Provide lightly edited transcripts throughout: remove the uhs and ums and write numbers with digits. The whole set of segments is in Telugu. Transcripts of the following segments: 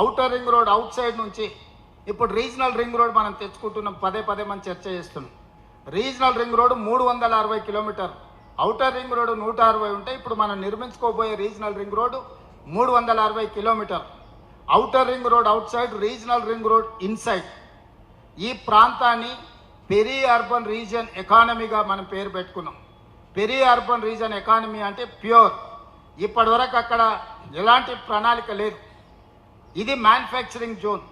Outer ring road out side నుంచి ఇప్పుడు రీజనల్ రింగ్ రోడ్ మనం తెచ్చుకుంటున్నాం, పదే పదే మనం చర్చ చేస్తున్నాం. Regional ring road 360 kilometre, outer ring road 160 ఉంటే ఇప్పుడు మనం నిర్మించుకోబోయే regional ring road 360 kilometre. Outer ring road outside, regional ring road inside. ఈ ప్రాంతాన్ని పెరీ అర్బన్ రీజియన్ ఎకానమీగా మనం పేరు పెట్టుకున్నాం. పెరీ అర్బన్ రీజియన్ ఎకానమీ అంటే ప్యూర్. ఇప్పటివరకు అక్కడ ఎలాంటి ప్రణాళిక లేదు. ఇది మ్యానుఫ్యాక్చరింగ్ జోన్.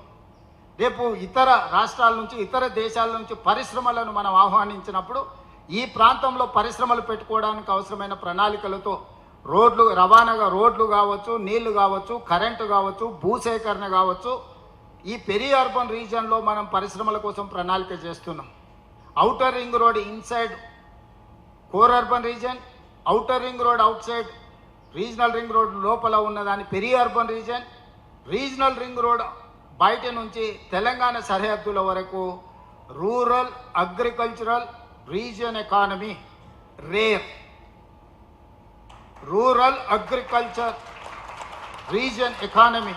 రేపు ఇతర రాష్ట్రాల నుంచి, ఇతర దేశాల నుంచి పరిశ్రమలను మనం ఆహ్వానించినప్పుడు ఈ ప్రాంతంలో పరిశ్రమలు పెట్టుకోవడానికి అవసరమైన ప్రణాళికలతో రోడ్లు రవాణాగా, రోడ్లు కావచ్చు, నీళ్లు కావచ్చు, కరెంటు కావచ్చు, భూసేకరణ కావచ్చు, ఈ పెరీ అర్బన్ రీజియన్లో మనం పరిశ్రమల కోసం ప్రణాళిక చేస్తున్నాం. Outer ring road inside core urban region, outer ring road outside regional ring road లోపల ఉన్నదాన్ని peri urban region. Regional ring road బయట నుంచి తెలంగాణ సరిహద్దుల వరకు rural agricultural region economy, rare rural agriculture region economy.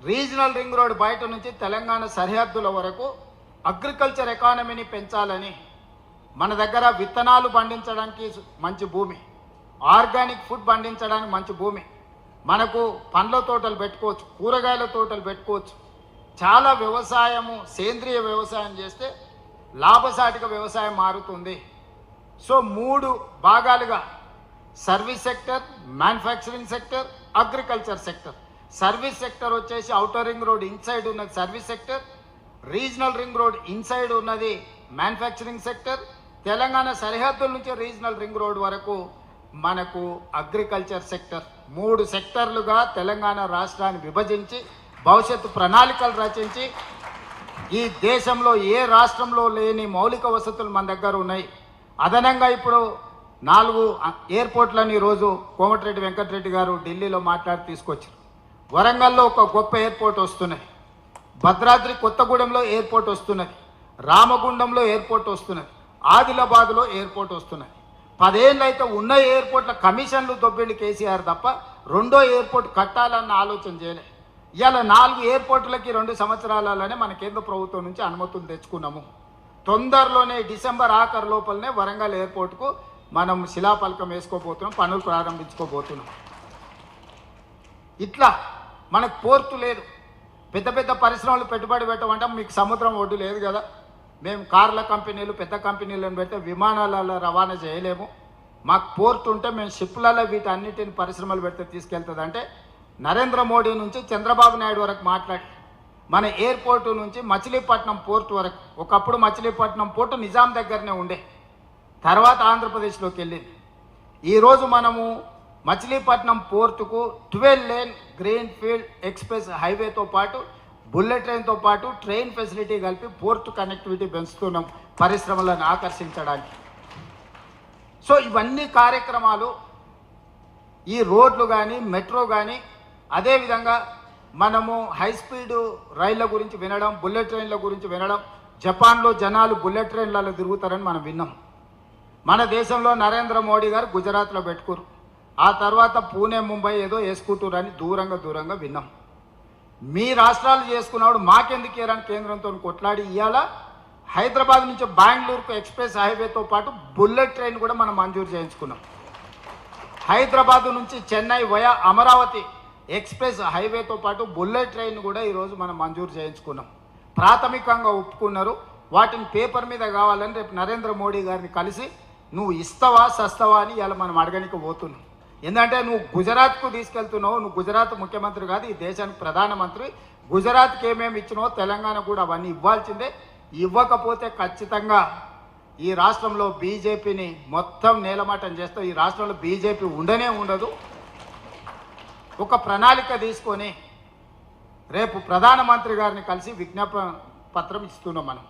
Regional ring road బయట నుంచి తెలంగాణ సరిహద్దుల వరకు అగ్రికల్చర్ ఎకానమీని పెంచాలని, మన దగ్గర విత్తనాలు పండించడానికి మంచి భూమి, ఆర్గానిక్ ఫుడ్ పండించడానికి మంచి భూమి, మనకు పండ్ల తోటలు పెట్టుకోవచ్చు, కూరగాయల తోటలు పెట్టుకోవచ్చు. చాలా వ్యవసాయము, సేంద్రియ వ్యవసాయం చేస్తే లాభసాటిక వ్యవసాయం మారుతుంది. సో 3 భాగాలుగా service sector, manufacturing sector, agriculture sector. Service sector వచ్చేసి ఔటర్ రింగ్ రోడ్ ఇన్సైడ్ ఉన్నది service sector, regional ring road inside ఉన్నది మ్యానుఫ్యాక్చరింగ్ సెక్టర్. తెలంగాణ సరిహద్దుల నుంచి రీజనల్ రింగ్ రోడ్ వరకు మనకు అగ్రికల్చర్ సెక్టర్. 3 సెక్టర్లుగా తెలంగాణ రాష్ట్రాన్ని విభజించి భవిష్యత్తు ప్రణాళికలు రచించి, ఈ దేశంలో ఏ రాష్ట్రంలో లేని మౌలిక వసతులు మన దగ్గర ఉన్నాయి. అదనంగా ఇప్పుడు 4 ఎయిర్పోర్ట్లని ఈరోజు కోమటిరెడ్డి వెంకటరెడ్డి గారు ఢిల్లీలో మాట్లాడి తీసుకొచ్చారు. వరంగల్లో ఒక గొప్ప ఎయిర్పోర్ట్ వస్తున్నది, భద్రాద్రి కొత్తగూడెంలో ఎయిర్పోర్ట్ వస్తున్నది, రామగుండంలో ఎయిర్పోర్ట్ వస్తున్నది, ఆదిలాబాద్లో ఎయిర్పోర్ట్ వస్తున్నది. 10 ఏళ్ళు అయితే ఉన్న ఎయిర్పోర్ట్ల కమిషన్లు దొబ్బిండి కేసీఆర్ తప్ప రెండో ఎయిర్పోర్ట్ కట్టాలన్న ఆలోచన చేయలే. ఇవాళ 4 ఎయిర్పోర్టులకి 2 సంవత్సరాలనే మన కేంద్ర ప్రభుత్వం నుంచి అనుమతులు తెచ్చుకున్నాము. తొందరలోనే డిసెంబర్ ఆఖరు లోపలనే వరంగల్ ఎయిర్పోర్ట్కు మనం శిలాఫలకం వేసుకోబోతున్నాం, పనులు ప్రారంభించుకోబోతున్నాం. ఇట్లా మనకు పోర్టు లేదు. పెద్ద పెద్ద పరిశ్రమలు పెట్టుబడి పెట్టమంటే మీకు సముద్రం ఒడ్డు లేదు కదా. మేము కార్ల కంపెనీలు, పెద్ద కంపెనీలను పెడితే విమానాలలో రవాణా చేయలేము. మాకు పోర్టు ఉంటే మేము షిప్లలో వీటన్నిటిని పరిశ్రమలు పెడితే తీసుకెళ్తుంది. అంటే నరేంద్ర మోడీ నుంచి చంద్రబాబు నాయుడు వరకు మాట్లాడి మన ఎయిర్పోర్టు నుంచి మచిలీపట్నం పోర్టు వరకు, ఒకప్పుడు మచిలీపట్నం పోర్టు నిజాం దగ్గరనే ఉండే, తర్వాత ఆంధ్రప్రదేశ్లోకి వెళ్ళింది. ఈరోజు మనము మచిలీపట్నం పోర్టుకు 12 లేన్ గ్రీన్ ఫీల్డ్ ఎక్స్ప్రెస్ హైవేతో పాటు బుల్లెట్ ట్రైన్తో పాటు ట్రైన్ ఫెసిలిటీ కలిపి పోర్టు కనెక్టివిటీ పెంచుతున్నాం పరిశ్రమలను ఆకర్షించడానికి. సో ఇవన్నీ కార్యక్రమాలు, ఈ రోడ్లు కానీ, మెట్రో కానీ, అదేవిధంగా మనము హై స్పీడ్ రైళ్ల గురించి వినడం, బుల్లెట్ ట్రైన్ల గురించి వినడం. జపాన్లో జనాలు బుల్లెట్ ట్రైన్లలో తిరుగుతారని మనం విన్నాం. మన దేశంలో నరేంద్ర మోడీ గారు గుజరాత్లో పెట్టుకోరు, ఆ తర్వాత పూణే, ముంబై ఏదో వేసుకుంటారని దూరంగా విన్నాం. మీ రాష్ట్రాలు చేసుకున్నప్పుడు మాకెందుకు ఇయ్యారని కేంద్రంతో కొట్లాడి ఇవాళ హైదరాబాద్ నుంచి బెంగళూరుకు ఎక్స్ప్రెస్ హైవేతో పాటు బుల్లెట్ ట్రైన్ కూడా మనం మంజూరు చేయించుకున్నాం. హైదరాబాద్ నుంచి చెన్నై వయా అమరావతి ఎక్స్ప్రెస్ హైవేతో పాటు బుల్లెట్ ట్రైన్ కూడా ఈరోజు మనం మంజూరు చేయించుకున్నాం. ప్రాథమికంగా ఒప్పుకున్నారు. వాటిని పేపర్ మీద కావాలని రేపు నరేంద్ర మోడీ గారిని కలిసి నువ్వు ఇస్తావా సస్తావా అని ఇలా మనం అడగనికి పోతున్నాం. ఎందుకంటే నువ్వు గుజరాత్కు తీసుకెళ్తున్నావు, నువ్వు గుజరాత్ ముఖ్యమంత్రి కాదు, ఈ దేశానికి ప్రధానమంత్రి. గుజరాత్కి ఏమేమి ఇచ్చినావో తెలంగాణ కూడా అవన్నీ ఇవ్వాల్సిందే. ఇవ్వకపోతే ఖచ్చితంగా ఈ రాష్ట్రంలో బీజేపీని మొత్తం నేలమాటం చేస్తావు. ఈ రాష్ట్రంలో బీజేపీ ఉండనే ఉండదు. ఒక ప్రణాళిక తీసుకొని రేపు ప్రధానమంత్రి గారిని కలిసి విజ్ఞాపన పత్రం ఇస్తున్నాం. మనం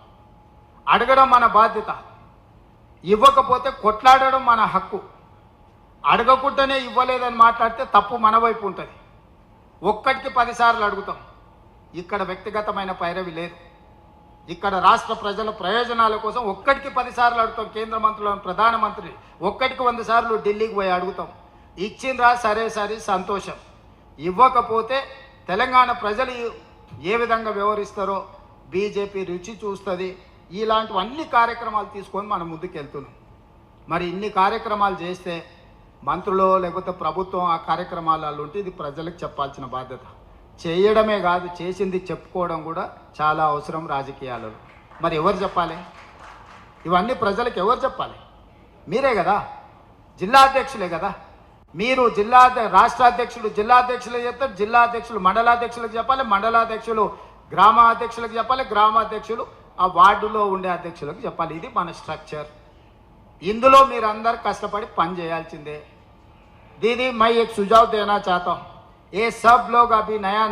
అడగడం మన బాధ్యత, ఇవ్వకపోతే కొట్లాడడం మన హక్కు. అడగకుండానే ఇవ్వలేదని మాట్లాడితే తప్పు మన వైపు ఉంటుంది. ఒక్కటికి 10 సార్లు అడుగుతాం. ఇక్కడ వ్యక్తిగతమైన పైరవి లేదు. ఇక్కడ రాష్ట్ర ప్రజల ప్రయోజనాల కోసం ఒక్కటికి 10 సార్లు అడుగుతాం. కేంద్ర మంత్రులను, ప్రధానమంత్రి ఒక్కటికి 100 సార్లు ఢిల్లీకి పోయి అడుగుతాం. ఇచ్చిండ్రా సరే సరే సంతోషం, ఇవ్వకపోతే తెలంగాణ ప్రజలు ఏ విధంగా వ్యవహరిస్తారో బీజేపీ రుచి చూస్తుంది. ఇలాంటివన్నీ కార్యక్రమాలు తీసుకొని మనం ముందుకు వెళ్తున్నాం. మరి ఇన్ని కార్యక్రమాలు చేస్తే మంత్రులు లేకపోతే ప్రభుత్వం ఆ కార్యక్రమాలలో ఉంటే ఇది ప్రజలకు చెప్పాల్సిన బాధ్యత. చేయడమే కాదు, చేసింది చెప్పుకోవడం కూడా చాలా అవసరం రాజకీయాలలో. మరి ఎవరు చెప్పాలి? ఇవన్నీ ప్రజలకు ఎవరు చెప్పాలి? మీరే కదా, జిల్లా అధ్యక్షులే కదా. మీరు రాష్ట్ర అధ్యక్షులు జిల్లా అధ్యక్షులకు చెప్తారు, జిల్లా అధ్యక్షులు మండలాధ్యక్షులకు చెప్పాలి, మండలాధ్యక్షులు గ్రామాధ్యక్షులకు చెప్పాలి, గ్రామాధ్యక్షులు ఆ వార్డులో ఉండే అధ్యక్షులకు చెప్పాలి. ఇది మన స్ట్రక్చర్. ఇందులో మీరు అందరు కష్టపడి పని చేయాల్సిందే. दीदी मैं एक सुझाव देना चाहता हूँ, ये सब लोग अभी नया